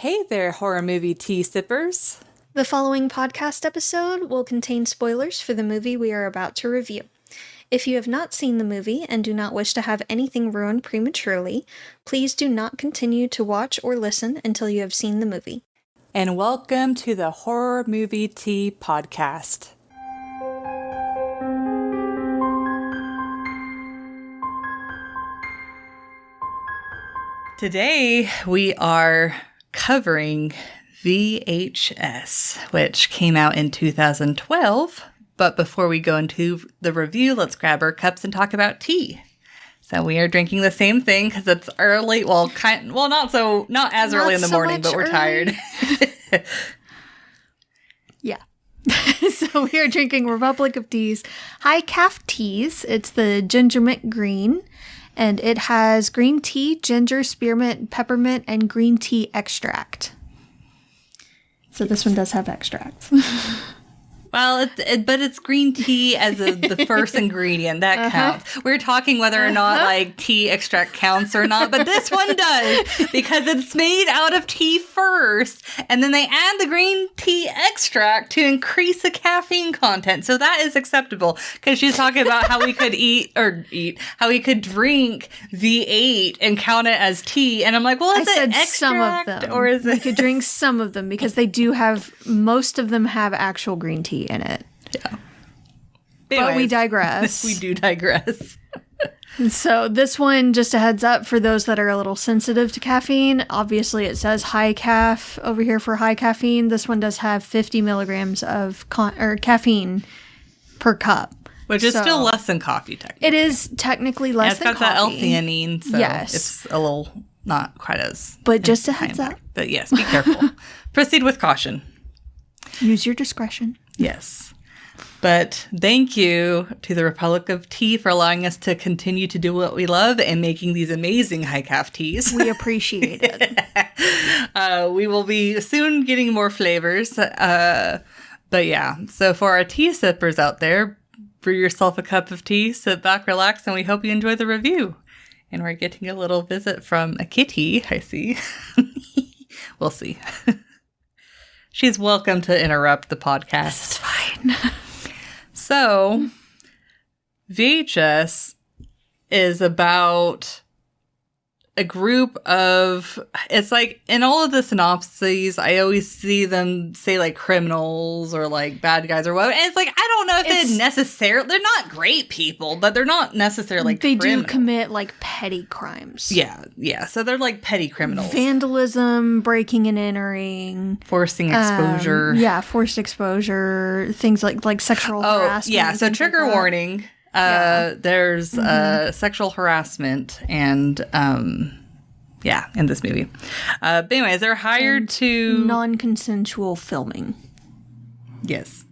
Hey there, horror movie tea sippers. The following podcast episode will contain spoilers for the movie we are about to review. If you have not seen the movie and do not wish to have anything ruined prematurely, please do not continue to watch or listen until you have seen the movie. And welcome to the Horror Movie Tea Podcast. Today we are covering VHS, which came out in 2012. But before we go into the review, let's grab our cups and talk about tea. So we are drinking the same thing because it's early. Well, not as early in the morning, but we're tired. Yeah. So we are drinking Republic of Tea's High Calf Teas. It's the Ginger Mint Green. And it has green tea, ginger, spearmint, peppermint, and green tea extract. So this one does have extracts. Well, but it's green tea as the first ingredient. That counts. We're talking whether or not like tea extract counts or not, but this one does because it's made out of tea first, and then they add the green tea extract to increase the caffeine content. So that is acceptable because she's talking about how we could how we could drink V8 and count it as tea. And I'm like, well, is it extract some of them, or is it? You could drink some of them because they do have, most of them have actual green tea in it. Yeah. Anyways, but we digress. We do digress. So this one, just a heads up for those that are a little sensitive to caffeine. Obviously, it says high calf over here for high caffeine. This one does have 50 milligrams of caffeine per cup. Which is still less than coffee, technically. It is technically less than coffee. It's got that L-theanine, so yes. It's a little not quite as... But just a heads up. But yes, be careful. Proceed with caution. Use your discretion. Yes. But thank you to the Republic of Tea for allowing us to continue to do what we love and making these amazing high calf teas. We appreciate it. We will be soon getting more flavors. But yeah, so for our tea sippers out there, brew yourself a cup of tea, sit back, relax, and we hope you enjoy the review. And we're getting a little visit from a kitty, I see. We'll see. She's welcome to interrupt the podcast. It's fine. So, VHS is about a group of, it's like, in all of the synopses, I always see them say, like, criminals or, like, bad guys or whatever. And it's like, I don't know if they're not great people, but they're not necessarily They criminals. do commit, like, petty crimes. Yeah. So they're, like, petty criminals. Vandalism, breaking and entering. Forcing exposure. Forced exposure. Things like sexual harassment. Yeah, so trigger warning. There's sexual harassment and in this movie. But anyways, they're hired to non-consensual filming. Yes.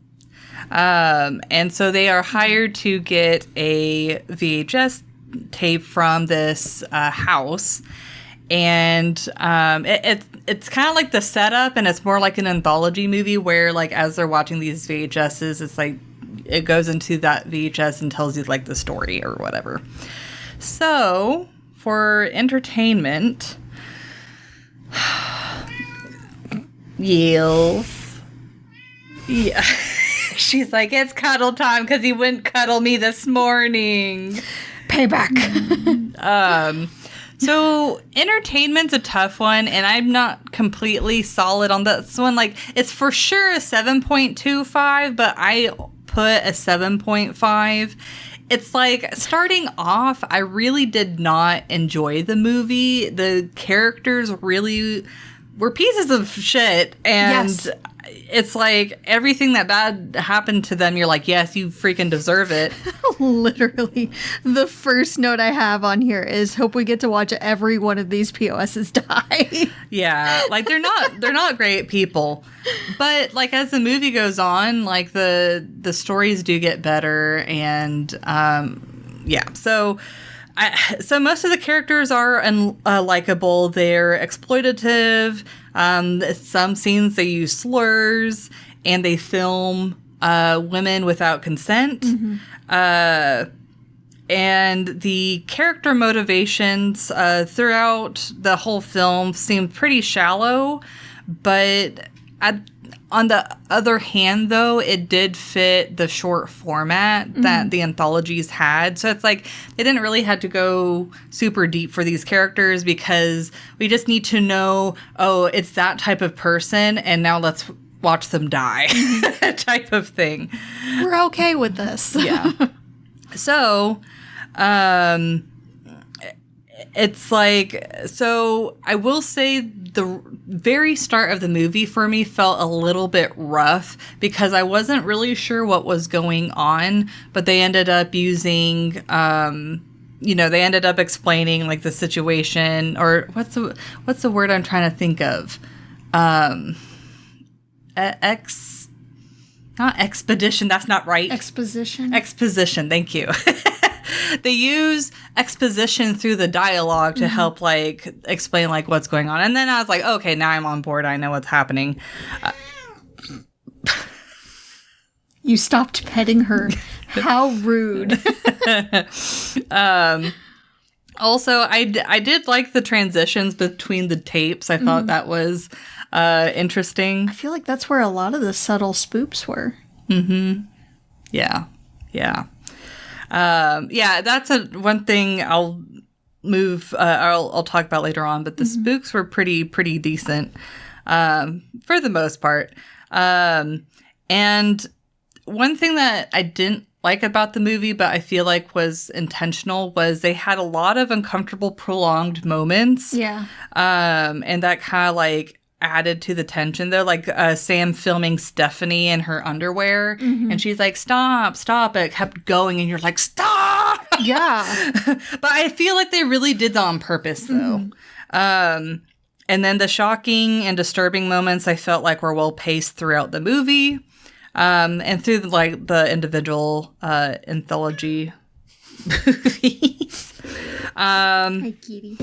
And so they are hired to get a VHS tape from this house. And it's kind of like the setup, and it's more like an anthology movie where, like, as they're watching these VHSs, it's like it goes into that VHS and tells you, like, the story or whatever. So, for entertainment, yes. Yeah. She's like, it's cuddle time because he wouldn't cuddle me this morning. Payback. So entertainment's a tough one, and I'm not completely solid on this one. Like, it's for sure a 7.25, but I put a 7.5. It's like, starting off, I really did not enjoy the movie. The characters really were pieces of shit, and yes. It's like everything that bad happened to them, you're like, yes, you freaking deserve it. Literally, the first note I have on here is hope we get to watch every one of these POSs die. Yeah, like they're not great people. But like as the movie goes on, like the stories do get better, and so most of the characters are unlikable. They're exploitative. Some scenes they use slurs, and they film women without consent. Mm-hmm. and the character motivations throughout the whole film seemed pretty shallow, but on the other hand, though, it did fit the short format that the anthologies had. So it's like they didn't really have to go super deep for these characters because we just need to know, oh, it's that type of person, and now let's watch them die type of thing. We're okay with this. Yeah. So, it's like, so I will say the very start of the movie for me felt a little bit rough because I wasn't really sure what was going on, but they ended up using, they ended up explaining like the situation, or what's the word I'm trying to think of? Not expedition. That's not right. Exposition. Thank you. They use exposition through the dialogue to help like explain like what's going on. And then I was like, okay, now I'm on board. I know what's happening. You stopped petting her. How rude. Also, I did like the transitions between the tapes. I thought that was interesting. I feel like that's where a lot of the subtle spoops were. Yeah. That's one thing I'll move. I'll talk about later on. But the spooks were pretty decent for the most part. And one thing that I didn't like about the movie, but I feel like was intentional, was they had a lot of uncomfortable, prolonged moments. Yeah. And that kind of like added to the tension. They're like Sam filming Stephanie in her underwear, and she's like, stop, it kept going, and you're like, stop. Yeah. But I feel like they really did that on purpose, though. And then the shocking and disturbing moments I felt like were well paced throughout the movie, and through like the individual anthology movies. Hi, kitty.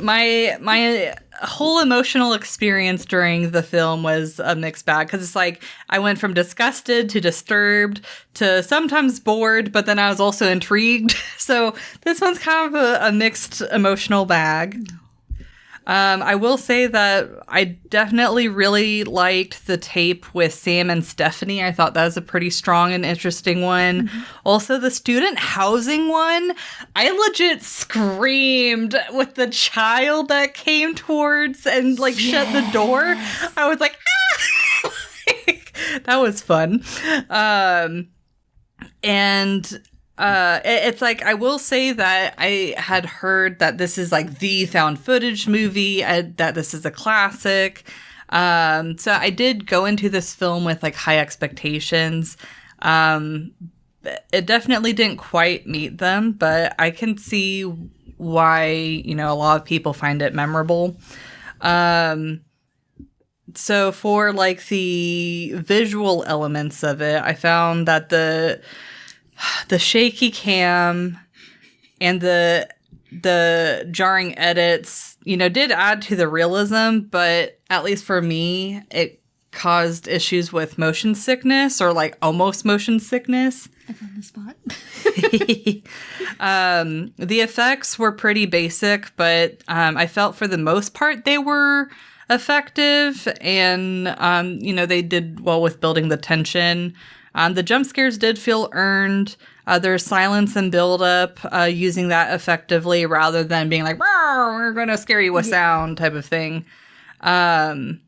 My whole emotional experience during the film was a mixed bag, because it's like I went from disgusted to disturbed to sometimes bored, but then I was also intrigued. So this one's kind of a mixed emotional bag. I will say that I definitely really liked the tape with Sam and Stephanie. I thought that was a pretty strong and interesting one. Also, the student housing one, I legit screamed with the child that came towards and like shut the door. I was like, ah! That was fun. It's like, I will say that I had heard that this is like the found footage movie, that this is a classic. So I did go into this film with like high expectations. It definitely didn't quite meet them, but I can see why, a lot of people find it memorable. So for like the visual elements of it, I found that the shaky cam and the jarring edits, did add to the realism, but at least for me, it caused issues with motion sickness, or like almost motion sickness. I found the spot. The effects were pretty basic, but I felt for the most part they were effective, and they did well with building the tension. The jump scares did feel earned. There's silence and build-up, using that effectively rather than being like, we're going to scare you with sound type of thing. And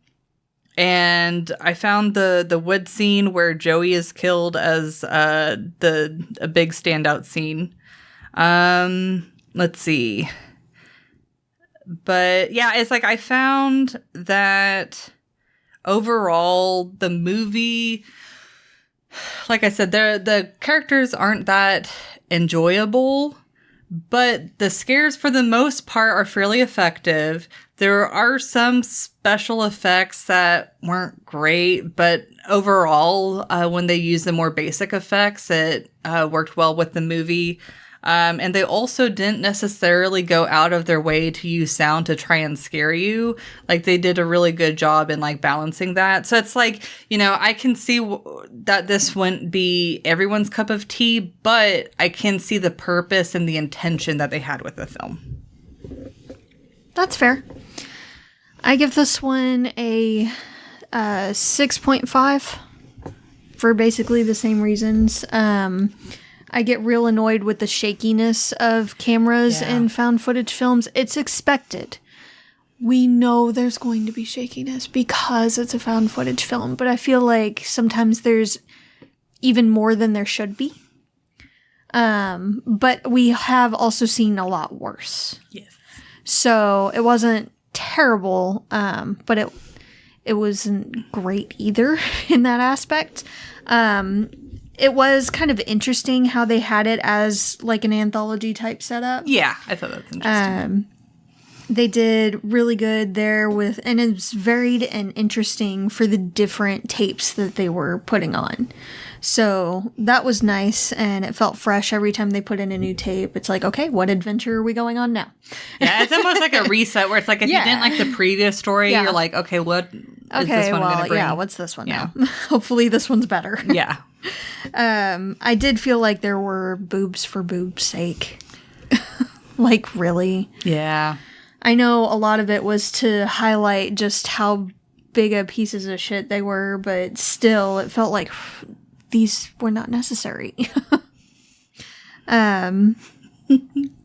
I found the wood scene where Joey is killed as a big standout scene. Let's see. But yeah, it's like I found that overall the movie, like I said, the characters aren't that enjoyable, but the scares for the most part are fairly effective. There are some special effects that weren't great, but overall, when they use the more basic effects, it worked well with the movie. And they also didn't necessarily go out of their way to use sound to try and scare you. Like, they did a really good job in, like, balancing that. So it's like, you know, I can see that this wouldn't be everyone's cup of tea, but I can see the purpose and the intention that they had with the film. That's fair. I give this one a 6.5 for basically the same reasons. I get real annoyed with the shakiness of cameras in found footage films. It's expected. We know there's going to be shakiness because it's a found footage film, but I feel like sometimes there's even more than there should be. But we have also seen a lot worse. Yes. So it wasn't terrible, but it wasn't great either in that aspect. It was kind of interesting how they had it as like an anthology type setup. Yeah, I thought that was interesting. They did really good there with, and it's varied and interesting for the different tapes that they were putting on. So that was nice, and it felt fresh every time they put in a new tape. It's like, okay, what adventure are we going on now? Yeah, it's almost like a reset where it's like if you didn't like the previous story, you're like, okay, what is this one going to bring? Yeah, what's this one now? Hopefully this one's better. Yeah. I did feel like there were boobs for boobs' sake. Like, really? Yeah. I know a lot of it was to highlight just how big of pieces of shit they were, but still, it felt like these were not necessary.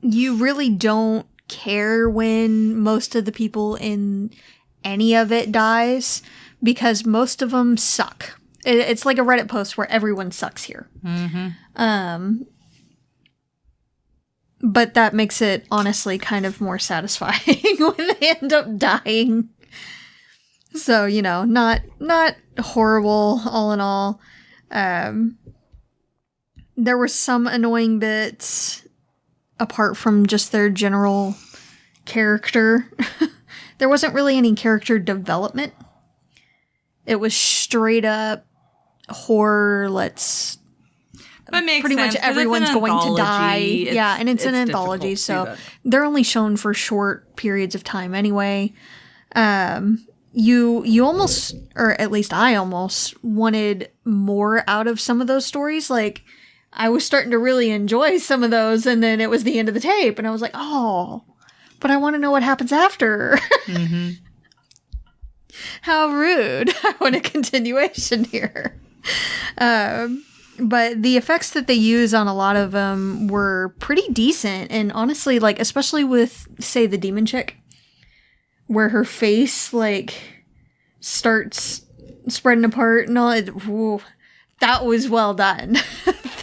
You really don't care when most of the people in any of it dies, because most of them suck. It's like a Reddit post where everyone sucks here. Mm-hmm. But that makes it honestly kind of more satisfying when they end up dying. So, you know, not horrible all in all. There were some annoying bits apart from just their general character. There wasn't really any character development. It was straight up horror. That makes pretty sense, much everyone's going to die. Yeah, and it's an anthology, difficult to so do that. they're only shown for short periods of time anyway. You almost, or at least I almost, wanted more out of some of those stories. Like, I was starting to really enjoy some of those, and then it was the end of the tape, and I was like, oh, but I want to know what happens after. Mm-hmm. How rude. I want a continuation here. But the effects that they use on a lot of them were pretty decent. And honestly, like, especially with, say, the demon chick, where her face, like, starts spreading apart and all. Whoa, that was well done.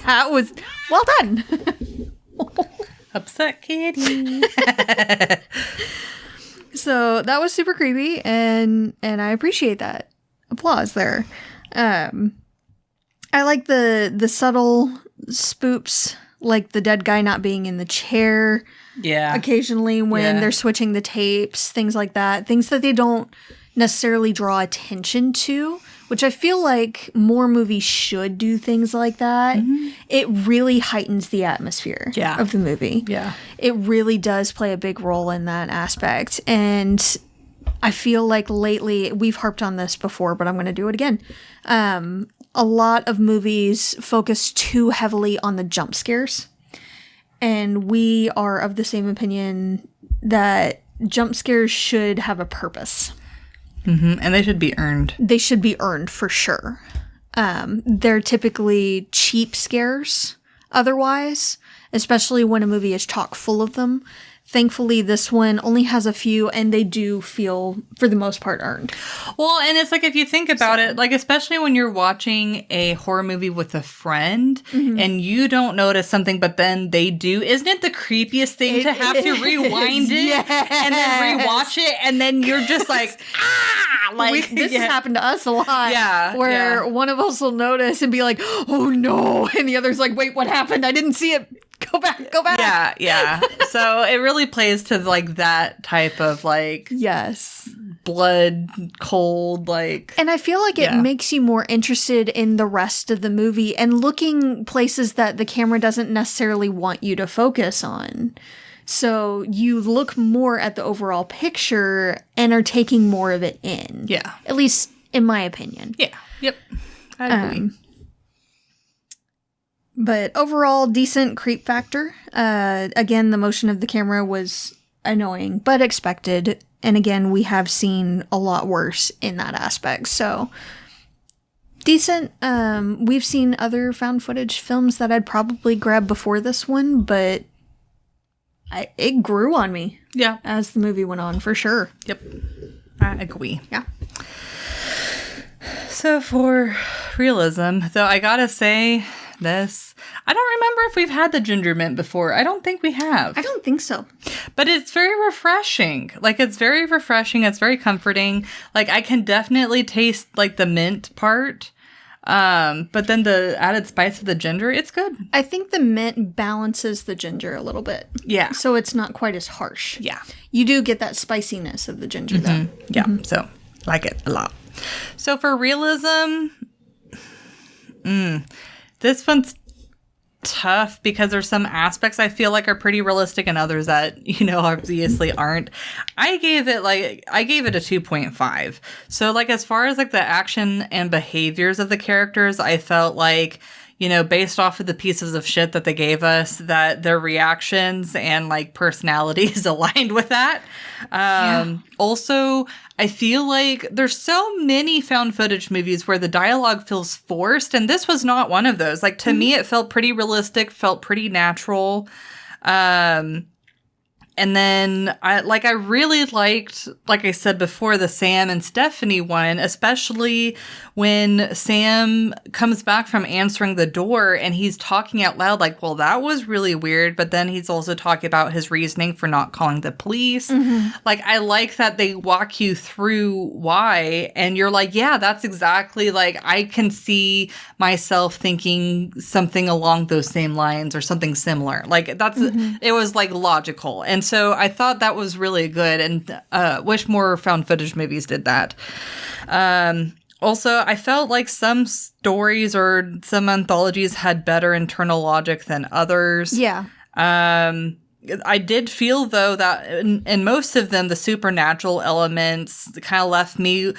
That was well done. Upset kitty. So that was super creepy, and I appreciate that. Applause there. I like the subtle spoops, like the dead guy not being in the chair. Yeah. Occasionally when they're switching the tapes, things like that. Things that they don't necessarily draw attention to, which I feel like more movies should do things like that. Mm-hmm. It really heightens the atmosphere of the movie. Yeah. It really does play a big role in that aspect. And I feel like lately, we've harped on this before, but I'm going to do it again. A lot of movies focus too heavily on the jump scares. And we are of the same opinion that jump scares should have a purpose. Mm-hmm. And they should be earned. They should be earned for sure. They're typically cheap scares otherwise, especially when a movie is chock full of them. Thankfully, this one only has a few, and they do feel, for the most part, earned. Well, and it's like, if you think about it, like, especially when you're watching a horror movie with a friend, and you don't notice something, but then they do, isn't it the creepiest thing to have to rewind it and then rewatch it, and then you're just like, ah! Like, this has happened to us a lot. Yeah. Where one of us will notice and be like, oh no, and the other's like, wait, what happened? I didn't see it. Go back. Yeah. So it really plays to like that type of like. Yes. blood, cold, like... And I feel like it Yeah. makes you more interested in the rest of the movie and looking places that the camera doesn't necessarily want you to focus on. So you look more at the overall picture and are taking more of it in. Yeah. At least in my opinion. Yeah. Yep. I agree. But overall, decent creep factor. Again, the motion of the camera was annoying, but expected. And again, we have seen a lot worse in that aspect. So, decent. We've seen other found footage films that I'd probably grab before this one, but it grew on me Yeah. as the movie went on, for sure. Yep. I agree. Yeah. So for realism, though, I gotta say this. I don't remember if we've had the ginger mint before. I don't think we have. I don't think so. But it's very refreshing. Like, it's very refreshing. It's very comforting. Like, I can definitely taste, like, the mint part. But then the added spice of the ginger, it's good. I think the mint balances the ginger a little bit. Yeah. So it's not quite as harsh. Yeah. You do get that spiciness of the ginger, though. Yeah. So, like it a lot. So for realism, this one's tough because there's some aspects I feel like are pretty realistic and others that, you know, obviously aren't. I gave it a 2.5. So like as far as like the action and behaviors of the characters, I felt like, you know, based off of the pieces of shit that they gave us, that their reactions and like personalities aligned with that. Also, I feel like there's so many found footage movies where the dialogue feels forced, and this was not one of those. Like, to me, it felt pretty realistic, felt pretty natural. And then I really liked, like I said before, the Sam and Stephanie one, especially when Sam comes back from answering the door and he's talking out loud like, well, that was really weird. But then he's also talking about his reasoning for not calling the police. Like, I like that they walk you through why. And you're like, yeah, that's exactly, like, I can see myself thinking something along those same lines or something similar. Like, that's, it was like logical. And so I thought that was really good, and wish more found footage movies did that. Also, I felt like some stories or some anthologies had better internal logic than others. Yeah. I did feel, though, that in most of them, the supernatural elements kind of left me,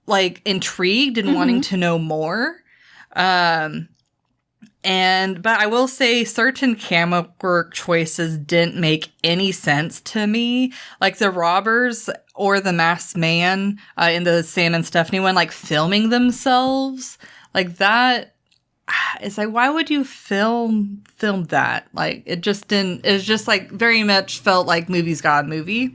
like, intrigued and wanting to know more. But I will say certain camera work choices didn't make any sense to me. Like the robbers or the masked man in the Sam and Stephanie one, like filming themselves. Like that, it's like, why would you film that? Like it just didn't, it was just like very much felt like movies got a movie.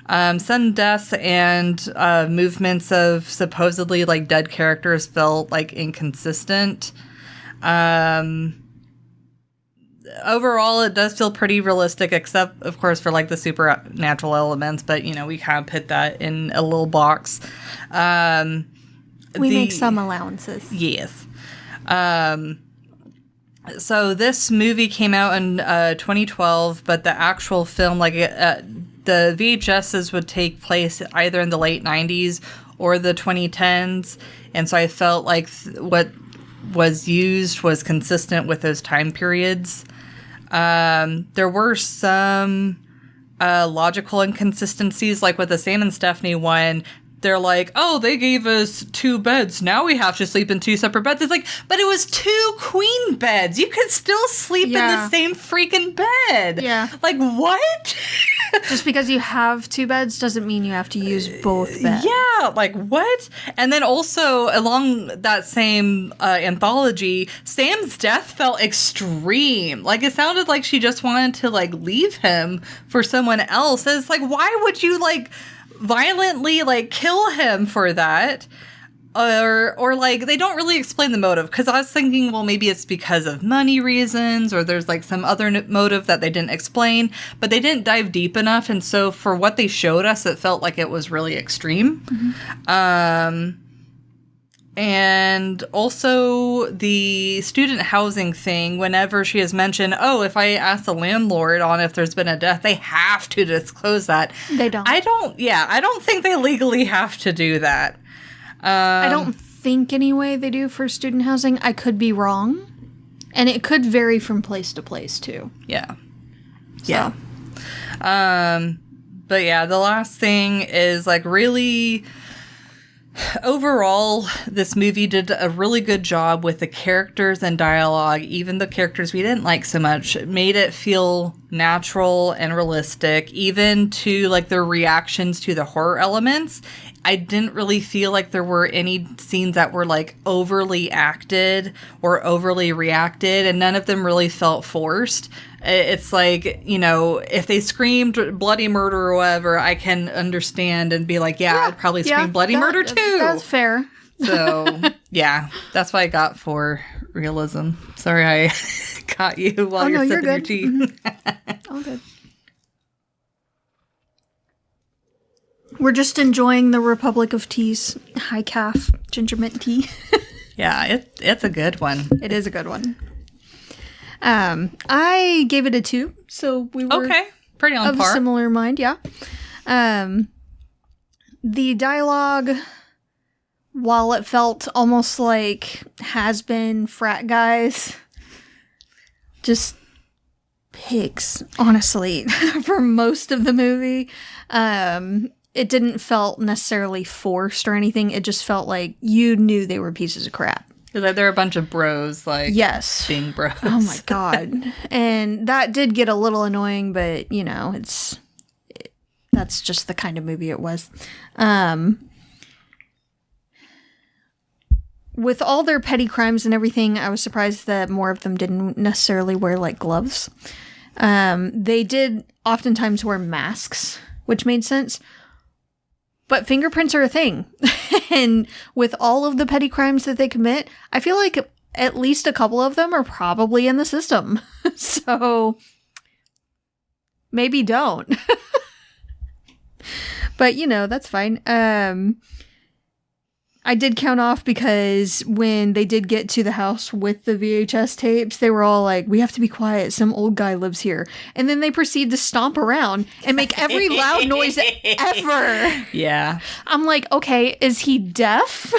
Sudden deaths and movements of supposedly like dead characters felt like inconsistent. Overall, it does feel pretty realistic, except, of course, for, like, the supernatural elements. But, you know, we kind of put that in a little box. We make some allowances. Yes. So this movie came out in 2012, but the actual film, like, the VHSs would take place either in the late 90s or the 2010s. And so I felt like what was used was consistent with those time periods. There were some logical inconsistencies, like with the Sam and Stephanie one. They're like, oh, they gave us 2 beds. Now we have to sleep in 2 separate beds. It's like, but it was 2 queen beds. You could still sleep in the same freaking bed. Yeah. Like, what? Just because you have 2 beds doesn't mean you have to use both beds. Yeah, like what? And then also along that same anthology, Sam's death felt extreme. Like it sounded like she just wanted to like leave him for someone else. And it's like, why would you like violently like kill him for that? Or like they don't really explain the motive, because I was thinking, well, maybe it's because of money reasons, or there's like some other motive that they didn't explain, but they didn't dive deep enough, and so for what they showed us, it felt like it was really extreme. And also the student housing thing, whenever she has mentioned, oh, if I ask the landlord on if there's been a death, they have to disclose that. They don't. I don't think they legally have to do that. I don't think anyway they do for student housing. I could be wrong. And it could vary from place to place too. Yeah. So. Yeah. But yeah, the last thing is like really overall, this movie did a really good job with the characters and dialogue. Even the characters we didn't like so much, it made it feel natural and realistic, even to like their reactions to the horror elements. I didn't really feel like there were any scenes that were like overly acted or overly reacted, and none of them really felt forced. It's like, you know, if they screamed bloody murder or whatever, I can understand and be like, yeah, I'd probably scream bloody murder too. That's fair. So, yeah, that's what I got for realism. Sorry I caught you while you're sipping your tea. Mm-hmm. All good. We're just enjoying the Republic of Teas high calf ginger mint tea. Yeah, it's a good one. It is a good one. I gave it a 2, so we were pretty on of par. A similar mind, yeah. The dialogue, while it felt almost like has-been frat guys, just pigs, honestly, for most of the movie. It didn't felt necessarily forced or anything. It just felt like you knew they were pieces of crap. Like they're a bunch of bros, like, yes, being bros. Oh my god. And that did get a little annoying, but you know, that's just the kind of movie it was. With all their petty crimes and everything, I was surprised that more of them didn't necessarily wear like gloves. They did oftentimes wear masks, which made sense. But fingerprints are a thing. And with all of the petty crimes that they commit, I feel like at least a couple of them are probably in the system. So maybe don't. But, you know, that's fine. I did count off because when they did get to the house with the VHS tapes, they were all like, we have to be quiet. Some old guy lives here. And then they proceed to stomp around and make every loud noise ever. Yeah. I'm like, okay, is he deaf?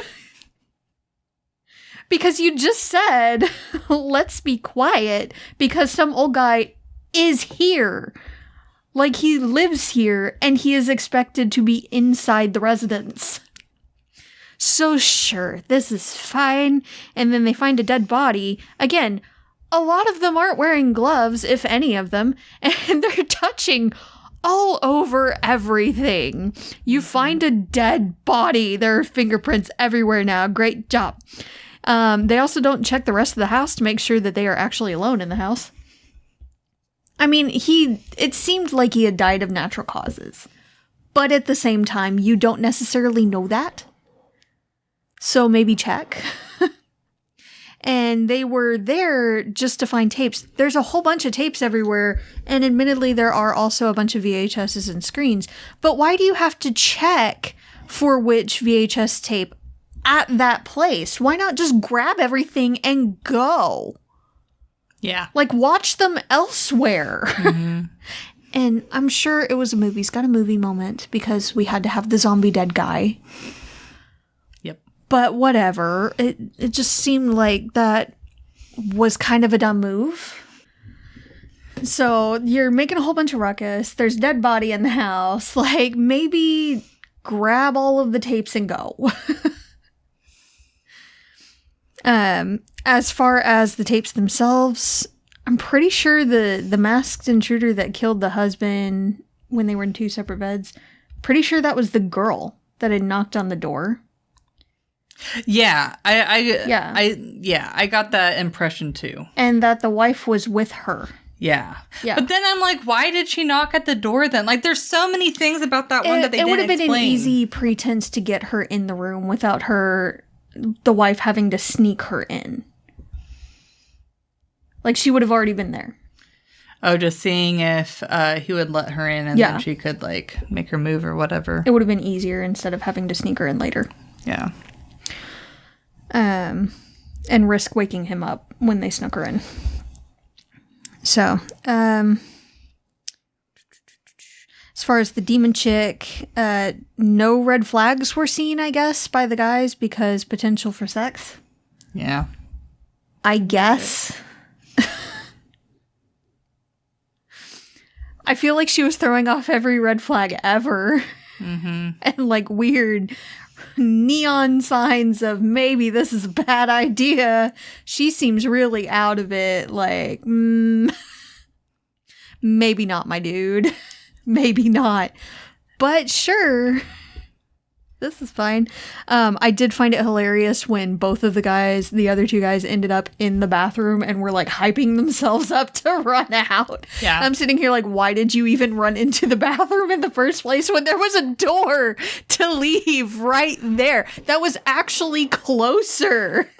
Because you just said, let's be quiet because some old guy is here. Like he lives here and he is expected to be inside the residence. So sure, this is fine. And then they find a dead body. Again, a lot of them aren't wearing gloves, if any of them, and they're touching all over everything. You find a dead body. There are fingerprints everywhere now. Great job. They also don't check the rest of the house to make sure that they are actually alone in the house. I mean, it seemed like he had died of natural causes. But at the same time, you don't necessarily know that. So maybe check. And they were there just to find tapes. There's a whole bunch of tapes everywhere. And admittedly, there are also a bunch of VHSs and screens. But why do you have to check for which VHS tape at that place? Why not just grab everything and go? Yeah. Like, watch them elsewhere. Mm-hmm. And I'm sure it was a movie. It's got a movie moment because we had to have the zombie dead guy. But whatever, it just seemed like that was kind of a dumb move. So you're making a whole bunch of ruckus. There's a dead body in the house. Like, maybe grab all of the tapes and go. As far as the tapes themselves, I'm pretty sure the masked intruder that killed the husband when they were in 2 separate beds, pretty sure that was the girl that had knocked on the door. Yeah, I got that impression too. And that the wife was with her. Yeah. But then I'm like, why did she knock at the door then? Like, there's so many things about that one that they didn't explain. It would have been an easy pretense to get her in the room without the wife having to sneak her in. Like, she would have already been there. Oh, just seeing if he would let her in and then she could, like, make her move or whatever. It would have been easier instead of having to sneak her in later. Yeah. and risk waking him up when they snuck her in. So, as far as the demon chick, no red flags were seen, I guess, by the guys because potential for sex. Yeah. I guess. I feel like she was throwing off every red flag ever. Mm-hmm. And like weird neon signs of maybe this is a bad idea. She seems really out of it. Like, maybe not, my dude. Maybe not. But sure. This is fine. I did find it hilarious when both of the other two guys ended up in the bathroom and were like hyping themselves up to run out. Yeah. I'm sitting here like, why did you even run into the bathroom in the first place when there was a door to leave right there? That was actually closer.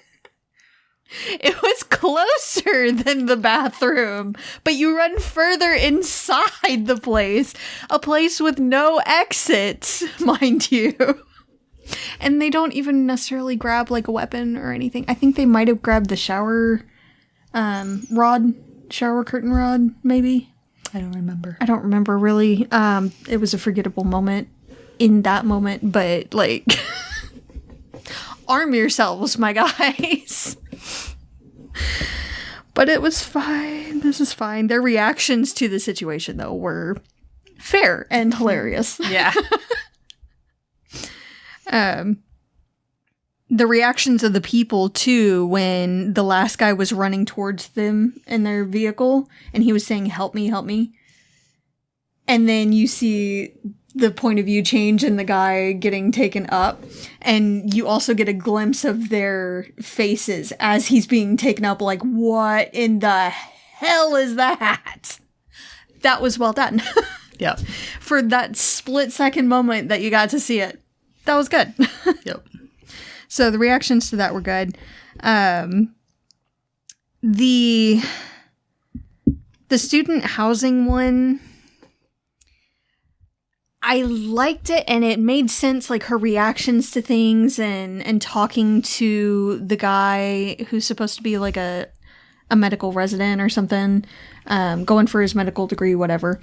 It was closer than the bathroom, but you run further inside the place, a place with no exits, mind you. And they don't even necessarily grab like a weapon or anything. I think they might have grabbed the shower curtain rod, maybe. I don't remember. I don't remember really. It was a forgettable moment in that moment, but like, arm yourselves, my guys. But it was fine. This is fine. Their reactions to the situation, though, were fair and hilarious. Yeah. The reactions of the people, too, when the last guy was running towards them in their vehicle, and he was saying, "Help me, help me." And then you see the point of view change in the guy getting taken up, and you also get a glimpse of their faces as he's being taken up, like, what in the hell is that? That was well done. Yep. For that split-second moment that you got to see it. That was good. Yep. So the reactions to that were good. The student housing one, I liked it, and it made sense, like her reactions to things and talking to the guy who's supposed to be like a medical resident or something, going for his medical degree, whatever.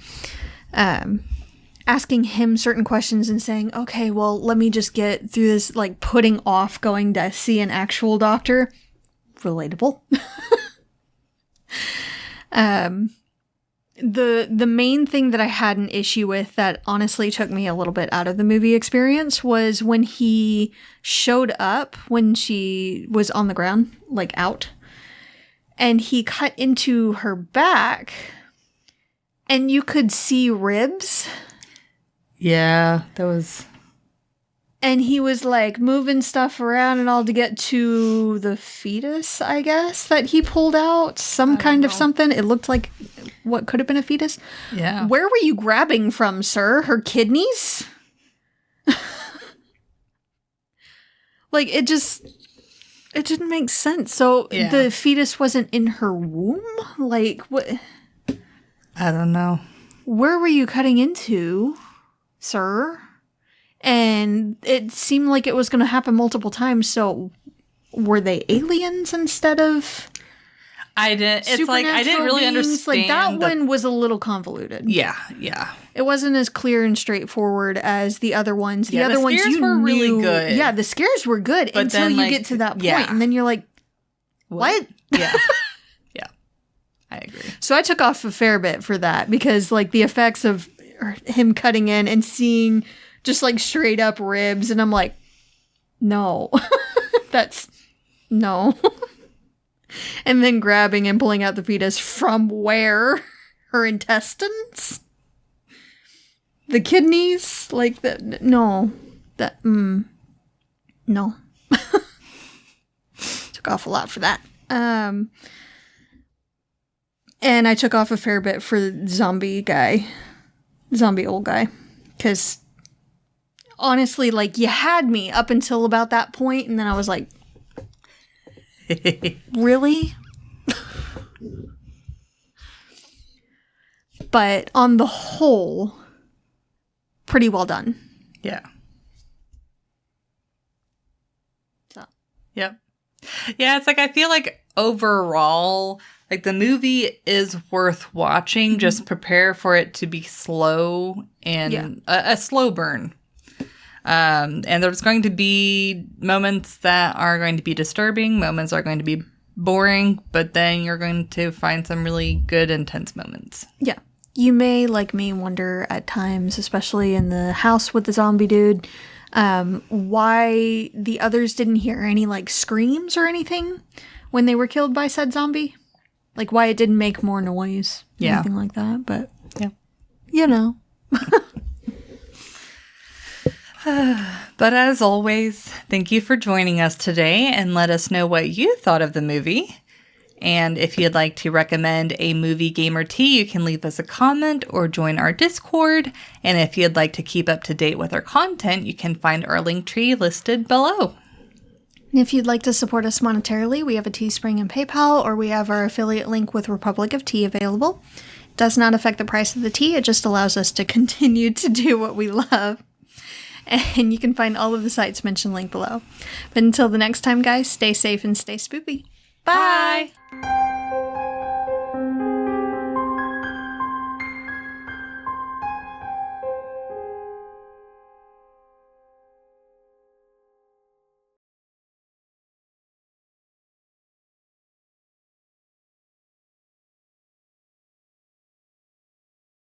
Asking him certain questions and saying, okay, well, let me just get through this, like putting off going to see an actual doctor. Relatable. The main thing that I had an issue with that honestly took me a little bit out of the movie experience was when he showed up when she was on the ground, like out, and he cut into her back and you could see ribs. Yeah, that was... And he was like moving stuff around and all to get to the fetus, I guess, that he pulled out. Some kind of something. It looked like what could have been a fetus. Yeah. Where were you grabbing from, sir? Her kidneys? Like, it didn't make sense. So the fetus wasn't in her womb? Like, what? I don't know. Where were you cutting into, sir? And it seemed like it was going to happen multiple times. So were they aliens instead of? It's like I didn't really understand. Like that one was a little convoluted. Yeah. It wasn't as clear and straightforward as the other ones. The other ones you were really good. Yeah, the scares were good but until then, you get to that point, and then you're like, what? Yeah. Yeah. I agree. So I took off a fair bit for that because like the effects of him cutting in and seeing just like straight up ribs, and I'm like, no, that's no. And then grabbing and pulling out the fetus from where? Her intestines? The kidneys? Like that? No. No. Took off a lot for that. And I took off a fair bit for the zombie old guy. Because honestly, like, you had me up until about that point, and then I was like, really? But on the whole, pretty well done. Yeah. So. Yep. Yeah, it's like I feel like overall, like the movie is worth watching. Just prepare for it to be slow and a slow burn. And there's going to be moments that are going to be disturbing, moments are going to be boring, but then you're going to find some really good, intense moments. Yeah. You may, like me, wonder at times, especially in the house with the zombie dude, why the others didn't hear any, like, screams or anything when they were killed by said zombie. Like, why it didn't make more noise. Yeah. Anything like that, but, Yeah. you know. But as always, thank you for joining us today and let us know what you thought of the movie. And if you'd like to recommend a movie, game, or tea, you can leave us a comment or join our Discord. And if you'd like to keep up to date with our content, you can find our link tree listed below. And if you'd like to support us monetarily, we have a Teespring and PayPal, or we have our affiliate link with Republic of Tea available. It does not affect the price of the tea, it just allows us to continue to do what we love. And you can find all of the sites mentioned linked below. But until the next time, guys, stay safe and stay spoopy. Bye! Bye.